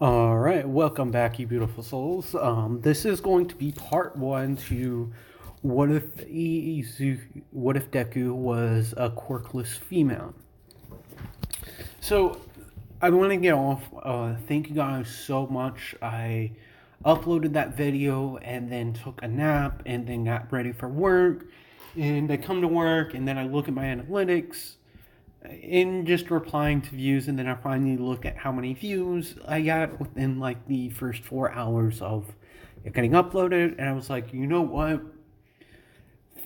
All right, welcome back, you beautiful souls. This is going to be part one to what if Deku was a quirkless female? So, I want to get off. Thank you guys so much. I uploaded that video and then took a nap and then got ready for work. And I come to work and then I look at my analytics in just replying to views, and then I finally look at how many views I got within like the first 4 hours of it getting uploaded, and I was like, you know what?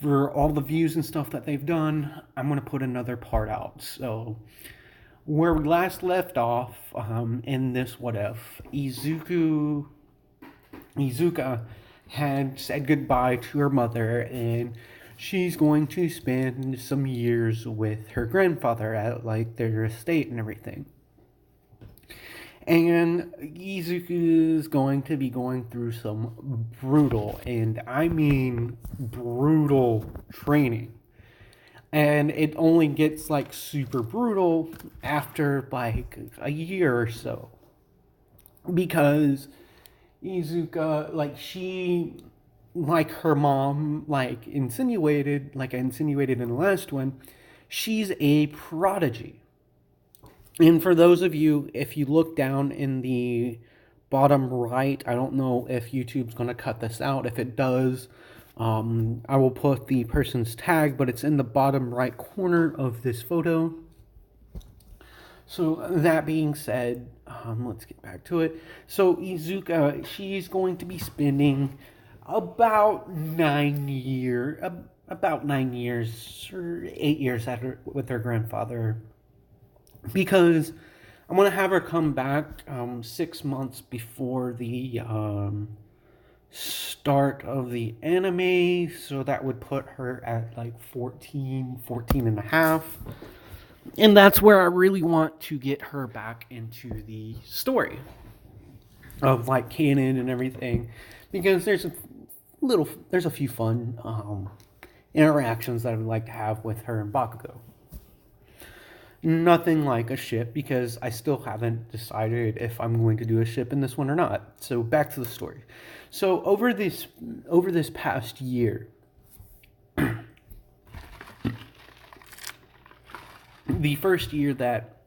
For all the views and stuff that they've done, I'm gonna put another part out. So where we last left off in this what if, Izuka had said goodbye to her mother, and she's going to spend some years with her grandfather at like their estate and everything. And Izuku is going to be going through some brutal, and I mean brutal, training. And it only gets like super brutal after like a year or so. Because Izuka, like her mom, like I insinuated in the last one, she's a prodigy. And for those of you, if you look down in the bottom right, I don't know if YouTube's going to cut this out. If it does, I will put the person's tag, but it's in the bottom right corner of this photo. So that being said, let's get back to it. So Izuka, she's going to be spending about 9 years or 8 years with her grandfather, because I'm gonna have her come back 6 months before the start of the anime, so that would put her at like 14 and a half. And that's where I really want to get her back into the story of like canon and everything, because there's a few fun interactions that I would like to have with her and Bakugo. Nothing like a ship, because I still haven't decided if I'm going to do a ship in this one or not. So back to the story. So over this past year, the first year that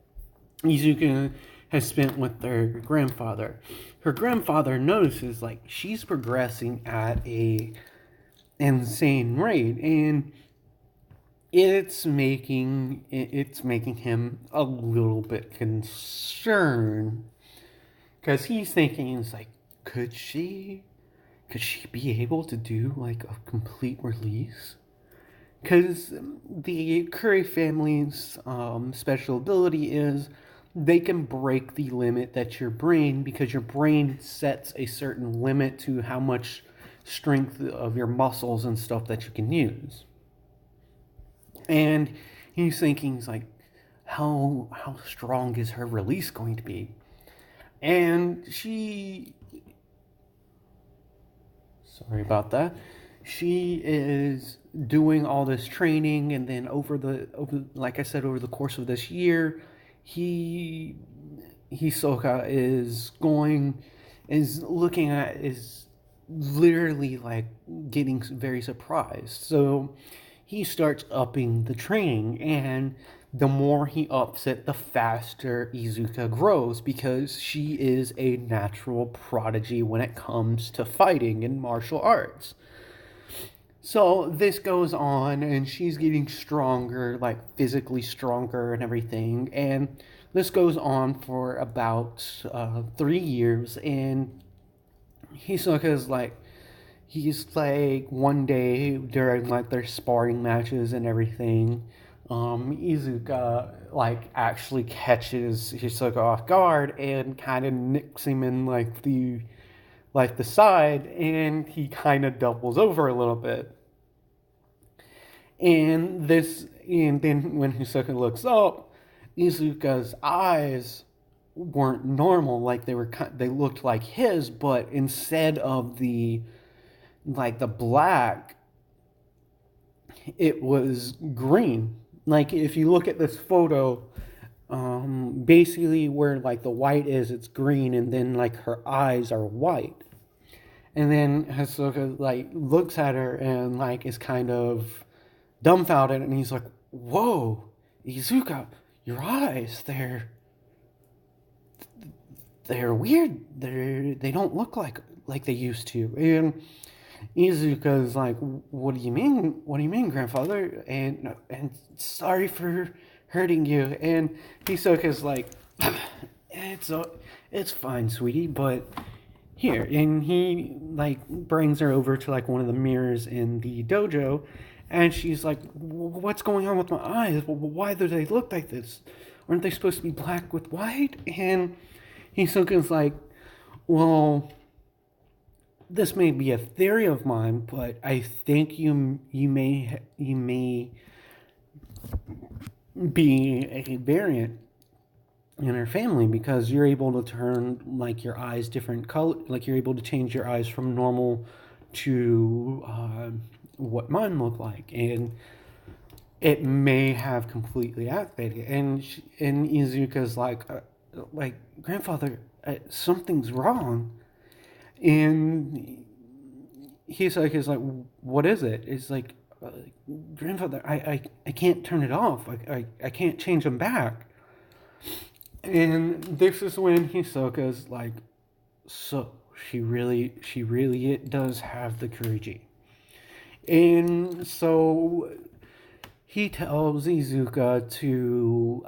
Izuka has spent with her grandfather notices like she's progressing at a insane rate, and it's making him a little bit concerned, because he's thinking, it's like, could she be able to do like a complete release? Because the Curry family's special ability is they can break the limit that your brain, because your brain sets a certain limit to how much strength of your muscles and stuff that you can use. And he's thinking, he's like, how strong is her release going to be? And sorry about that. She is doing all this training, and then like I said, over the course of this year, Hisoka is literally like getting very surprised. So he starts upping the training, and the more he ups it, the faster Izuka grows, because she is a natural prodigy when it comes to fighting and martial arts. So this goes on, and she's getting stronger, like physically stronger and everything. And this goes on for about 3 years. And Hisoka's like, he's like, one day during like their sparring matches and everything, Izuka like actually catches Hisoka off guard and kind of nicks him in like the side, and he kind of doubles over a little bit. And then when Hisoka looks up, Izuka's eyes weren't normal. Like they looked like his, but instead of the black, it was green. Like if you look at this photo, basically where like the white is, it's green, and then like her eyes are white. And then Hisoka like looks at her and like is kind of dumbfounded, and he's like, "Whoa, Izuka, your eyes, they're weird. They don't look like they used to." And Izuka's like, "What do you mean? What do you mean, grandfather?" And sorry for hurting you. And Hisoka's like, "It's it's fine, sweetie, but here." And he like brings her over to like one of the mirrors in the dojo, and she's like, "What's going on with my eyes? Why do they look like this? Aren't they supposed to be black with white?" And Hisoka's like, "Well, this may be a theory of mine, but I think you may be a variant in our family, because you're able to turn like your eyes different color, like you're able to change your eyes from normal to what mine look like, and it may have completely activated." And Izuka's like, "Grandfather, something's wrong." And he's like, "What is it?" It's like, uh, "Grandfather, I can't turn it off. I can't change them back." And this is when Hisoka's like, "So she really it does have the Kurigi." And so he tells Izuka to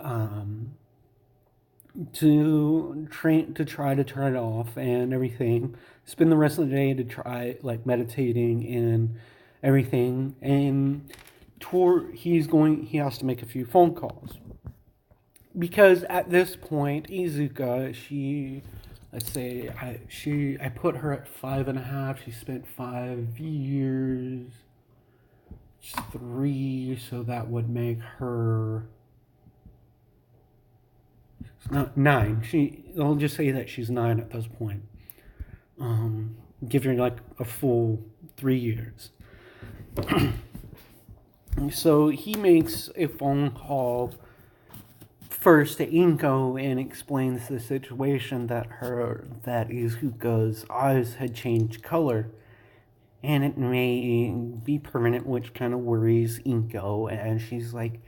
try to turn it off and everything. Spend the rest of the day to try like meditating and everything. And he has to make a few phone calls, because at this point Izuka, she, let's say, I put her at 5.5. She spent 5 years, 3, so that would make her not 9. I'll just say that she's 9 at this point. Give her like a full 3 years. So he makes a phone call first to Inko and explains the situation, that Izuka's eyes had changed color, and it may be permanent, which kind of worries Inko. And she's like,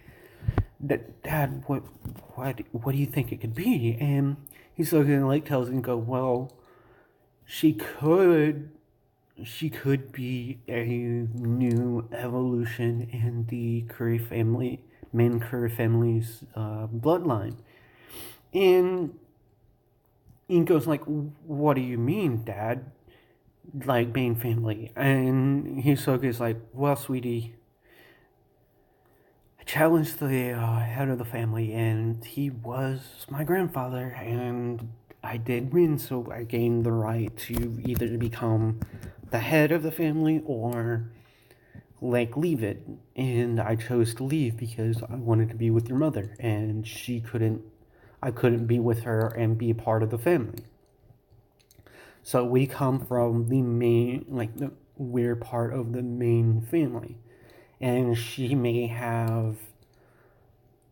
"Dad, what do you think it could be?" And he's looking, like, tells Inko, "Well, she could be a new evolution in the Curry family, main Curry family's bloodline." And Inko's like, "What do you mean, Dad? Like, main family?" And Hisoka's like, "Well, sweetie, I challenged the head of the family, and he was my grandfather, and I did win, so I gained the right to either become the head of the family or like leave it. And I chose to leave because I wanted to be with your mother, and I couldn't be with her and be a part of the family. So we come from the main, we're part of the main family, and she may have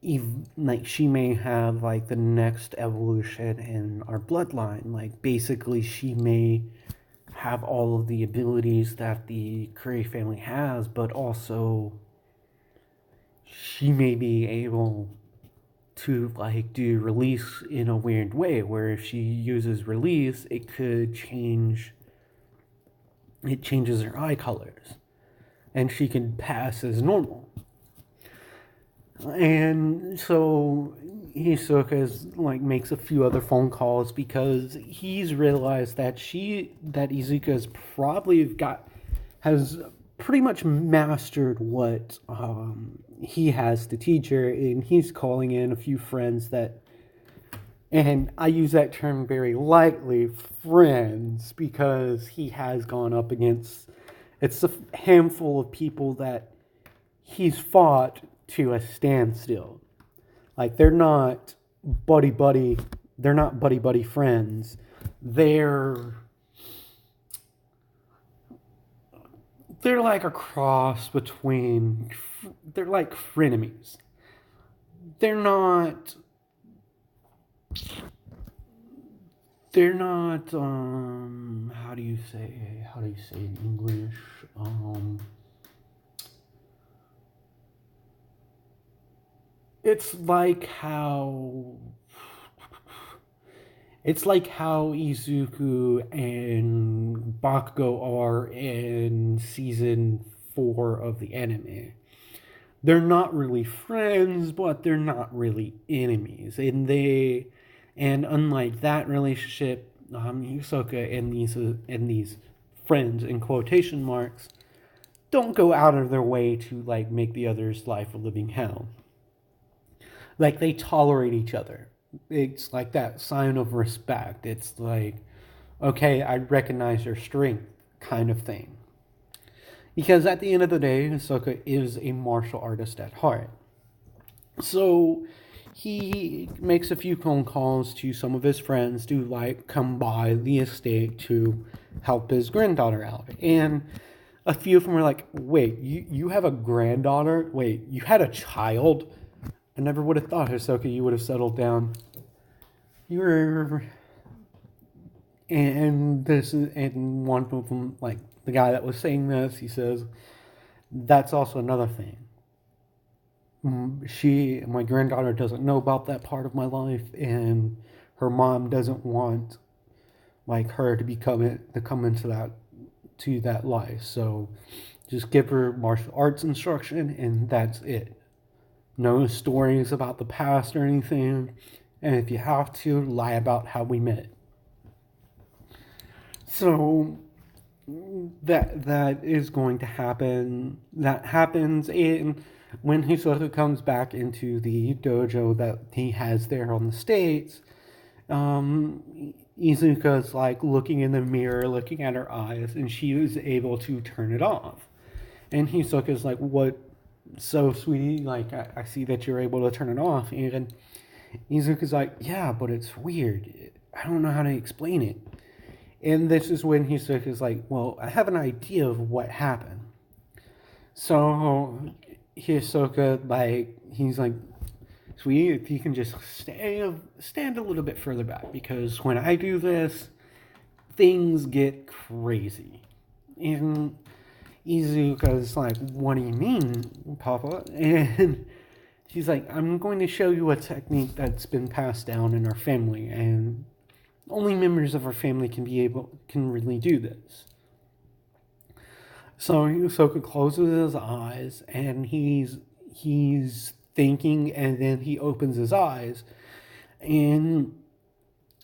like the next evolution in our bloodline. Like, basically, she may have all of the abilities that the Curry family has, but also she may be able to like do release in a weird way, where if she uses release, it changes her eye colors, and she can pass as normal." And so Hisoka's like makes a few other phone calls, because he's realized that Izuka's probably has pretty much mastered what he has to teach her, and he's calling in a few friends that, and I use that term very lightly, friends, because he has gone up against, it's a handful of people that he's fought to a standstill. Like, they're not buddy buddy friends. They're they're like a cross between, they're like frenemies. They're not they're not how do you say in English? Um it's like how it's like how Izuku and Bakugo are in season 4 of the anime. They're not really friends, but they're not really enemies. And unlike that relationship, Hisoka and these friends in quotation marks don't go out of their way to like make the other's life a living hell. Like they tolerate each other. It's like that sign of respect. It's like, okay, I recognize your strength kind of thing. Because at the end of the day, Hisoka is a martial artist at heart. So he makes a few phone calls to some of his friends to like come by the estate to help his granddaughter out. And a few of them were like, wait, you have a granddaughter? Wait, you had a child? I never would have thought, Hisoka, you would have settled down. You were, and one of them, like the guy that was saying this, he says, that's also another thing. My granddaughter doesn't know about that part of my life, and her mom doesn't want like her to come into that life. So just give her martial arts instruction, and that's it. No stories about the past or anything. And if you have to, lie about how we met. So that is going to happen. That happens in when Hisoka comes back into the dojo that he has there on the States. Izuka's like looking in the mirror, looking at her eyes, and she is able to turn it off. And Hisoka's like, "What? So, sweetie, like I see that you're able to turn it off." And Izuka's like, "Yeah, but it's weird. I don't know how to explain it." And this is when Hisoka's like, "Well, I have an idea of what happened." So Hisoka, like, he's like, "Sweetie, if you can just stand a little bit further back, because when I do this, things get crazy." And Izuka's like, "What do you mean, Papa?" And she's like, "I'm going to show you a technique that's been passed down in our family, and only members of our family can really do this." So Yusoka closes his eyes and he's thinking, and then he opens his eyes, and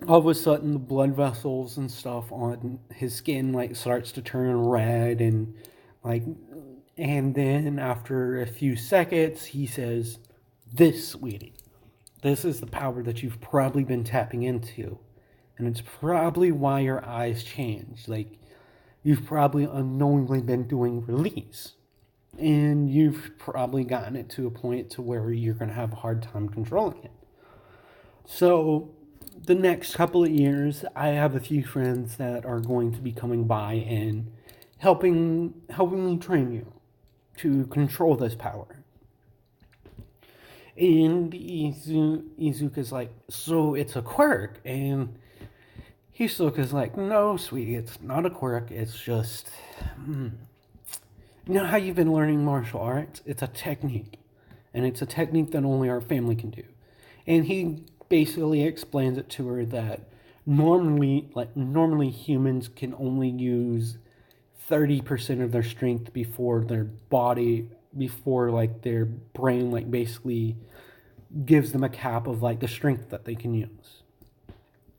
all of a sudden the blood vessels and stuff on his skin like starts to turn red, and like, and then after a few seconds he says, "This, sweetie, this is the power that you've probably been tapping into, and it's probably why your eyes change. Like, you've probably unknowingly been doing release, and you've probably gotten it to a point to where you're going to have a hard time controlling it. So the next couple of years, I have a few friends that are going to be coming by and helping me train you to control this power." And Izuka's like, "So it's a quirk?" And Hisoka's like, "No, sweetie, it's not a quirk. It's just, you know how you've been learning martial arts? It's a technique. And it's a technique that only our family can do." And he basically explains it to her that normally humans can only use 30% of their strength before like their brain like basically gives them a cap of like the strength that they can use.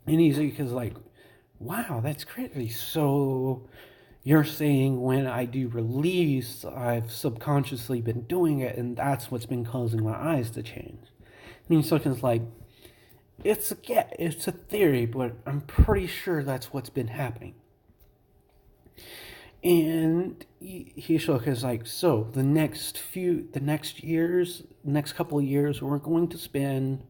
And he's like, "Wow, that's crazy. So you're saying when I do release, I've subconsciously been doing it, and that's what's been causing my eyes to change?" And he's like, it's a theory, but I'm pretty sure that's what's been happening." And Hishoka's like, "So the next couple of years, we're going to spend,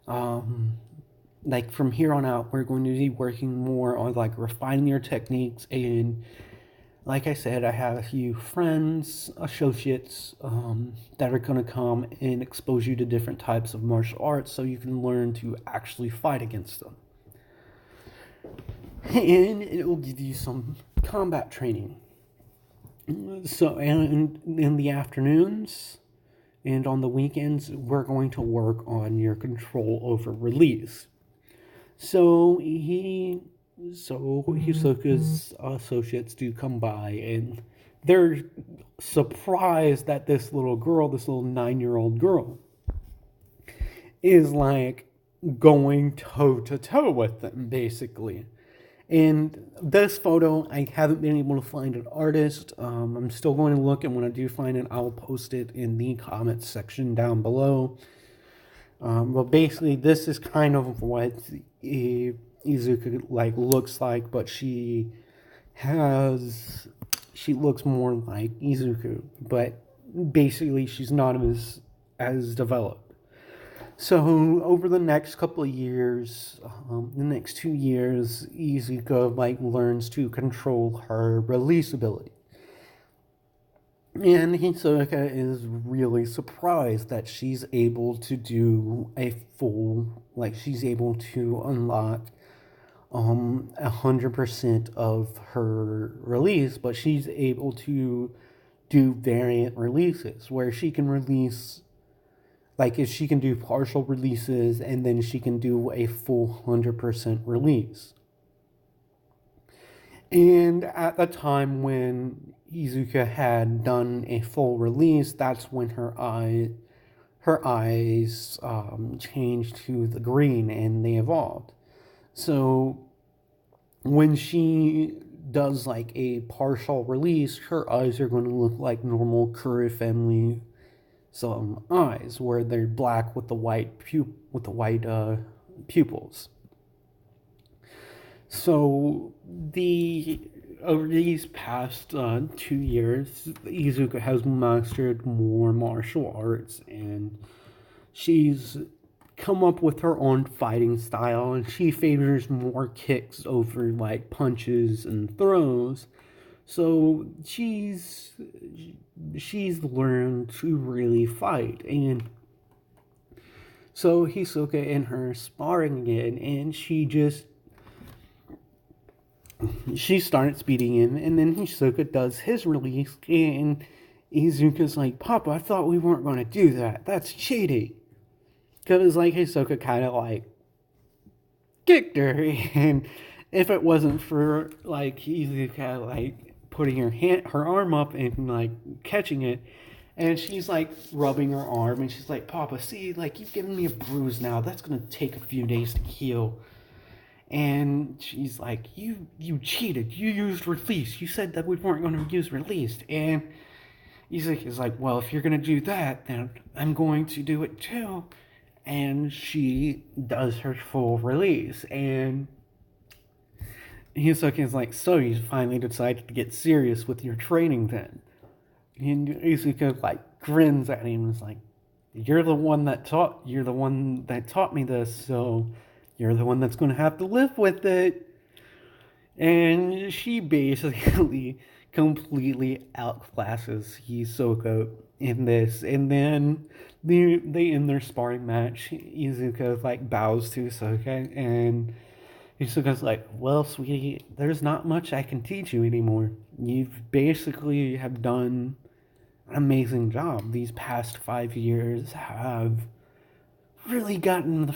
like from here on out, we're going to be working more on like refining your techniques and like I said, I have a few friends, associates, that are going to come and expose you to different types of martial arts so you can learn to actually fight against them. And it will give you some combat training. So, and in the afternoons and on the weekends, we're going to work on your control over release. So Hisoka's associates do come by, and they're surprised that this little girl, this little 9-year-old girl, is like going toe to toe with them, basically. And this photo, I haven't been able to find an artist. I'm still going to look, and when I do find it, I'll post it in the comments section down below. But basically, this is kind of what Izuka like looks like, but she looks more like Izuku, but basically she's not as developed. So over the next couple of years, the next 2 years, Izuka like learns to control her release ability. And Hisoka is really surprised that she's able to do she's able to unlock 100% of her release, but she's able to do variant releases where she can release, like if she can do partial releases and then she can do a full 100% release. And at the time when Izuka had done a full release, that's when her eyes changed to the green and they evolved. So when she does like a partial release, her eyes are going to look like normal Kuri family eyes, where they're black with the white pupils. So over these past 2 years, Izuka has mastered more martial arts, and she's come up with her own fighting style, and she favors more kicks over like punches and throws. So she's learned to really fight, and so Hisoka and her sparring again, and she starts beating him, and then Hisoka does his release, and Izuka's like, Papa, I thought we weren't going to do that. That's cheating. Because like Hisoka kind of like kicked her, and if it wasn't for like Izuka like putting her arm up and like catching it, and she's like rubbing her arm, and she's like, Papa, see, like you've given me a bruise now. That's gonna take a few days to heal. And she's like, you cheated. You used release. You said that we weren't going to use release. And Izuka's like, well, if you're going to do that, then I'm going to do it too. And she does her full release. And Izuka's like, so you finally decided to get serious with your training then. And Izuka like grins at him and is like, you're the one that taught me this, so you're the one that's going to have to live with it. And she basically completely outclasses Hisoka in this. And then they end their sparring match. Izuka like bows to Hisoka, and Hisoka's like, well, sweetie, there's not much I can teach you anymore. You've basically have done an amazing job. These past 5 years have really gotten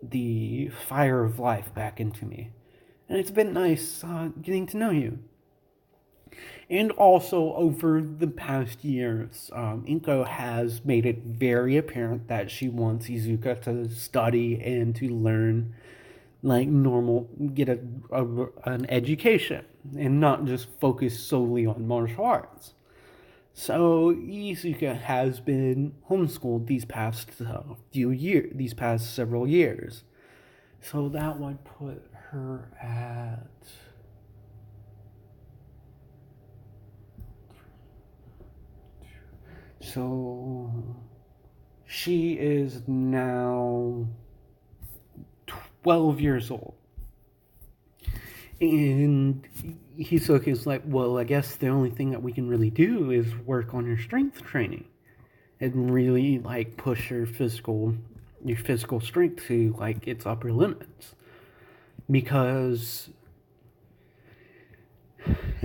the fire of life back into me, and it's been nice getting to know you. And also, over the past years, Inko has made it very apparent that she wants Izuka to study and to learn like get an education and not just focus solely on martial arts. So Izuka has been homeschooled these past several years. So that would put her at she is now 12 years old. And Hisoka's like, well, I guess the only thing that we can really do is work on your strength training and really like push your physical strength to like its upper limits. Because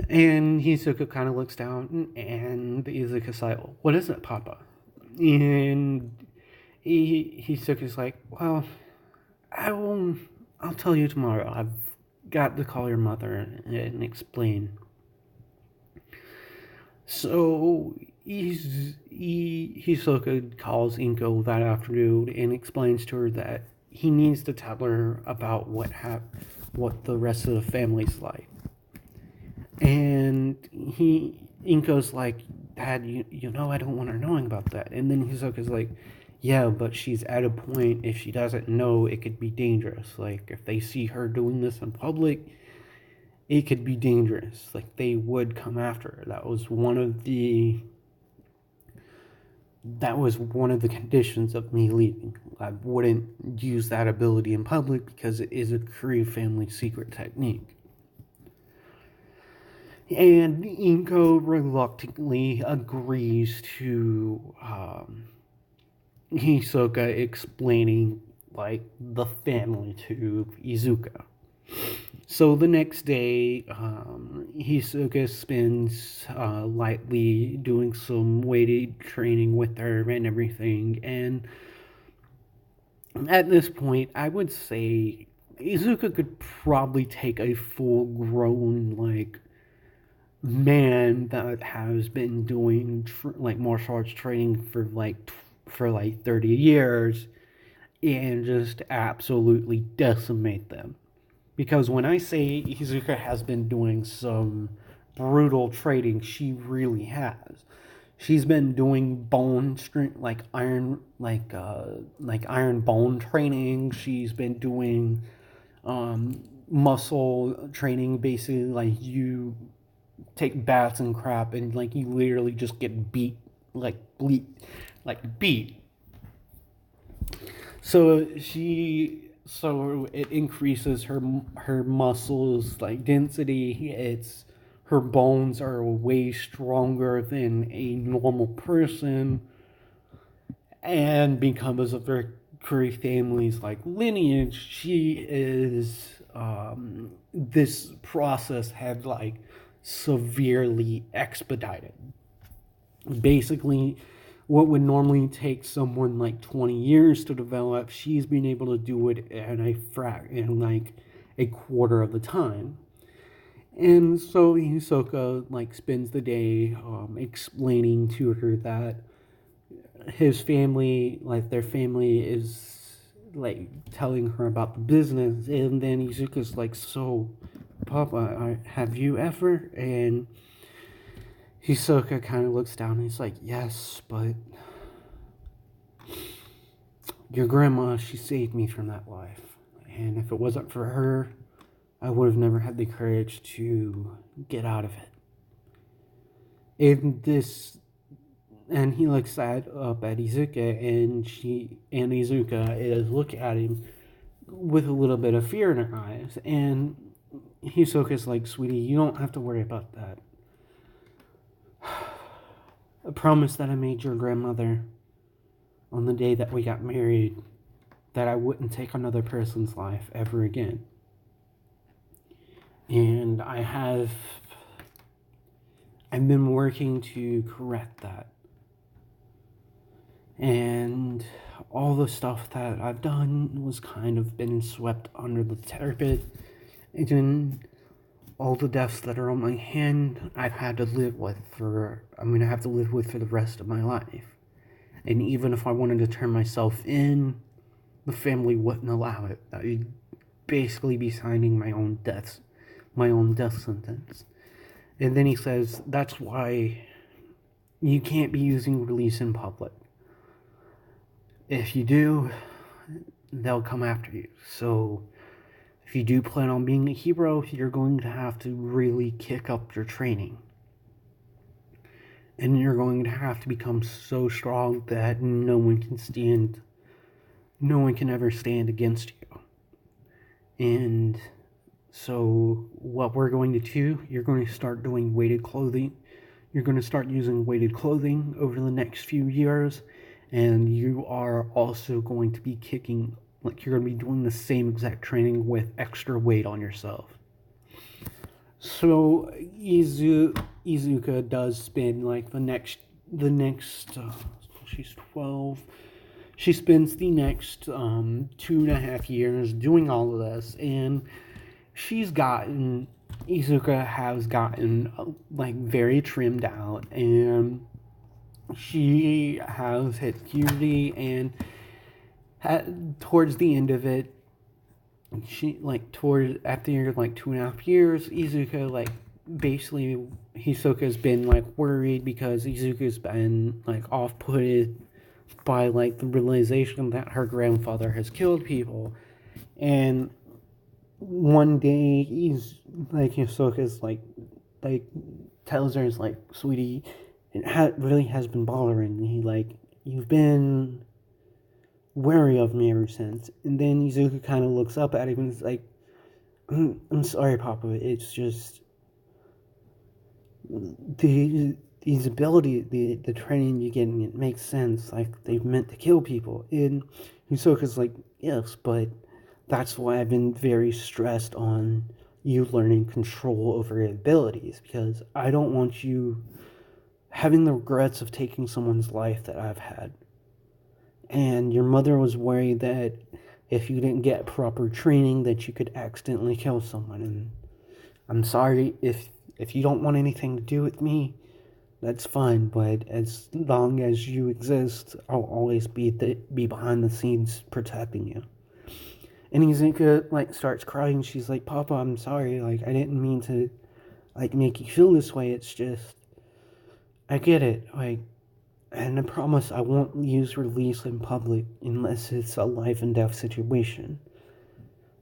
and Hisoka kind of looks down and Izuka's like, what is it, Papa? And Hisoka's like, well, I will. I'll tell you tomorrow. I've got to call your mother and explain. So Hisoka calls Inko that afternoon and explains to her that he needs to tell her about what the rest of the family's like. And Inko's like, Dad, you know I don't want her knowing about that. And then Hisoka's like, yeah, but she's at a point, if she doesn't know, it could be dangerous. Like, if they see her doing this in public, it could be dangerous. Like, they would come after her. That was one of the conditions of me leaving. I wouldn't use that ability in public because it is a Korean family secret technique. And Inko reluctantly agrees to Hisoka explaining like the family to Izuka. So the next day, Hisoka spends lightly doing some weighted training with her and everything. And at this point, I would say Izuka could probably take a full-grown like man that has been doing like martial arts training for like 30 years and just absolutely decimate them. Because when I say Izuka has been doing some brutal training, she really has. She's been doing bone strength, like iron bone training. She's been doing muscle training, basically like you take baths and crap, and like you literally just get beat, beat. So it increases her muscles like density. Her bones are way stronger than a normal person, and because of her Curry family's like lineage, she is this process had like severely expedited. Basically, what would normally take someone like 20 years to develop, she's been able to do it in like a quarter of the time. And so Hisoka like spends the day explaining to her that his family, like their family, is like telling her about the business, and then Izuka's like, "So, Papa, have you ever?" And Hisoka kind of looks down and he's like, "Yes, but your grandma, she saved me from that life, and if it wasn't for her, I would have never had the courage to get out of it." And he looks up at Izuka, and Izuka is looking at him with a little bit of fear in her eyes. And Hisoka's like, "Sweetie, you don't have to worry about that. A promise that I made your grandmother on the day that we got married, that I wouldn't take another person's life ever again. And I've been working to correct that. And all the stuff that I've done was kind of been swept under the carpet. And then all the deaths that are on my hand, I'm going to have to live with for the rest of my life. And even if I wanted to turn myself in, the family wouldn't allow it. I'd basically be signing my own death sentence." And then he says, "That's why you can't be using release in public. If you do, they'll come after you. So if you do plan on being a hero, you're going to have to really kick up your training. And you're going to have to become so strong that no one can ever stand against you. And So what we're going to do, you're going to start doing weighted clothing. You're going to start using weighted clothing over the next few years, and you are also going to be kicking, like you're going to be doing the same exact training with extra weight on yourself. So Izuka does spend like the next she's 12. She spends the next 2.5 years doing all of this, and she's gotten Izuka has gotten like very trimmed out, and she has hit puberty, and towards the end of it, she like toward at the end of like 2.5 years, Izuka like basically Hisoka's been like worried because Izuka's been like off-putted by like the realization that her grandfather has killed people, and one day he's like Hisoka's like tells her, is like, sweetie, it really has been bothering me, like you've been wary of me ever since. And then Izuka kind of looks up at him and is like, I'm sorry, Papa, it's just these ability, the training you're getting, it makes sense, like they've meant to kill people. And Hisoka's like, yes, but that's why I've been very stressed on you learning control over your abilities, because I don't want you having the regrets of taking someone's life that I've had. And your mother was worried that if you didn't get proper training that you could accidentally kill someone. And I'm sorry, if you don't want anything to do with me, that's fine, but as long as you exist, I'll always be behind the scenes protecting you. And Izuka like starts crying. She's like, Papa, I'm sorry, like I didn't mean to like make you feel this way. It's just I get it, like, and I promise I won't use release in public unless it's a life and death situation.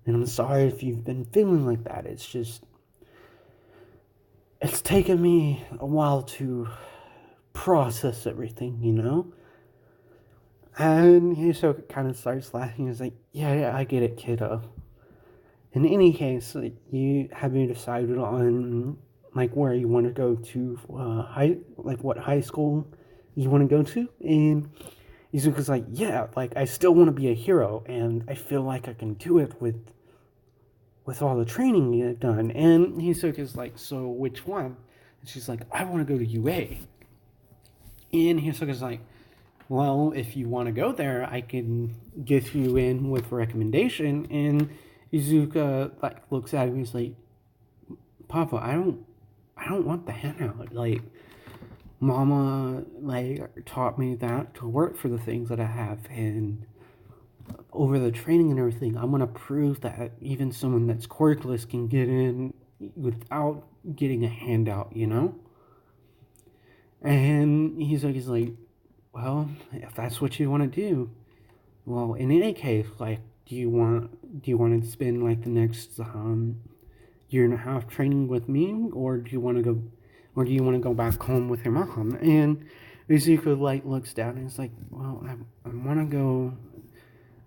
And I'm sorry if you've been feeling like that. It's just it's taken me a while to process everything, you know? And Hisoka kind of starts laughing. He's like, yeah, I get it, kiddo. In any case, like, have you decided on like where you want to go to what high school you want to go to? And Izuka's like, yeah, like I still want to be a hero, and I feel like I can do it with all the training you've done. And Hisoka's like, so which one? And she's like, I want to go to UA. And Hisoka's like, well, if you want to go there, I can get you in with a recommendation. And Izuka like looks at him and he's like, Papa, I don't want the handout. Like, Mama like taught me that to work for the things that I have, and over the training and everything, I'm gonna prove that even someone that's quirkless can get in without getting a handout, you know? And he's like, well, if that's what you want to do, well, in any case, like, do you want to spend like the next year and a half training with me, or do you want to go back home with your mom? And Izuku like looks down and is like, well, I want to go.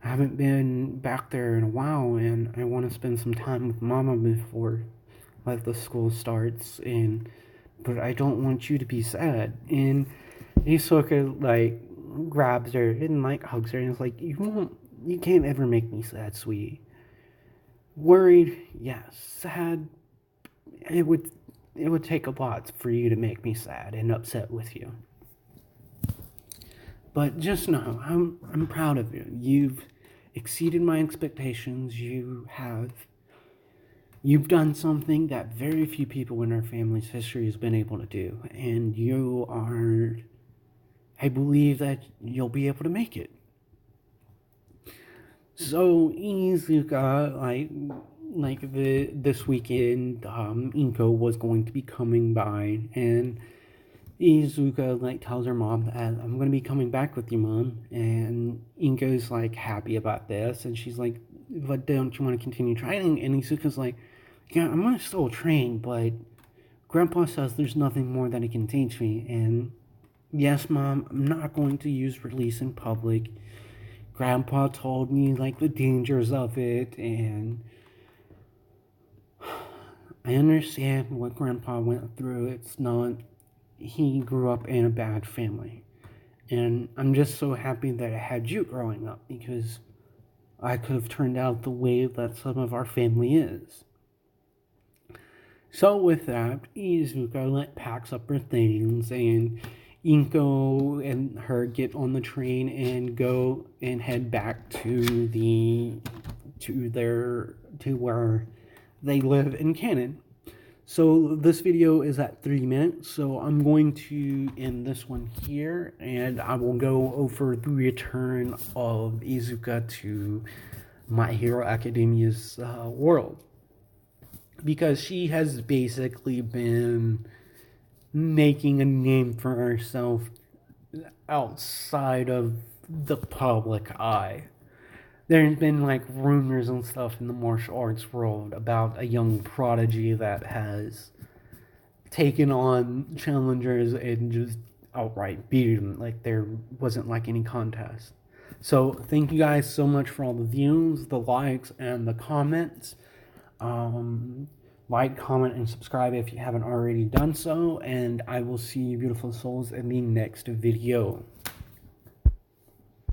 I haven't been back there in a while, and I want to spend some time with Mama before like the school starts. And but I don't want you to be sad. And Hisoka like grabs her and like hugs her and is like, you can't ever make me sad, sweetie. Worried, yes. Sad, it would take a lot for you to make me sad and upset with you. But just know, I'm proud of you. You've exceeded my expectations. You've done something that very few people in our family's history has been able to do, and I believe that you'll be able to make it. So Izuka, this weekend, Inko was going to be coming by, and Izuka like tells her mom that I'm gonna be coming back with you, Mom. And Inko's like happy about this, and she's like, but don't you want to continue training? And Izuka's like, yeah, I'm gonna still train, but Grandpa says there's nothing more that he can teach me. And yes, Mom, I'm not going to use release in public. Grandpa told me like the dangers of it, and I understand what Grandpa went through. It's not, he grew up in a bad family. And I'm just so happy that I had you growing up because I could have turned out the way that some of our family is. So with that, Izuka packs up her things and Inko and her get on the train and go and head back to where they live in Canon. So this video is at 3 minutes, so I'm going to end this one here, and I will go over the return of Izuka to My Hero Academia's world. Because she has basically been making a name for herself outside of the public eye. There's been like rumors and stuff in the martial arts world about a young prodigy that has taken on challengers and just outright beat them. Like there wasn't like any contest. So thank you guys so much for all the views, the likes, and the comments. Like, comment, and subscribe if you haven't already done so, and I will see you beautiful souls in the next video.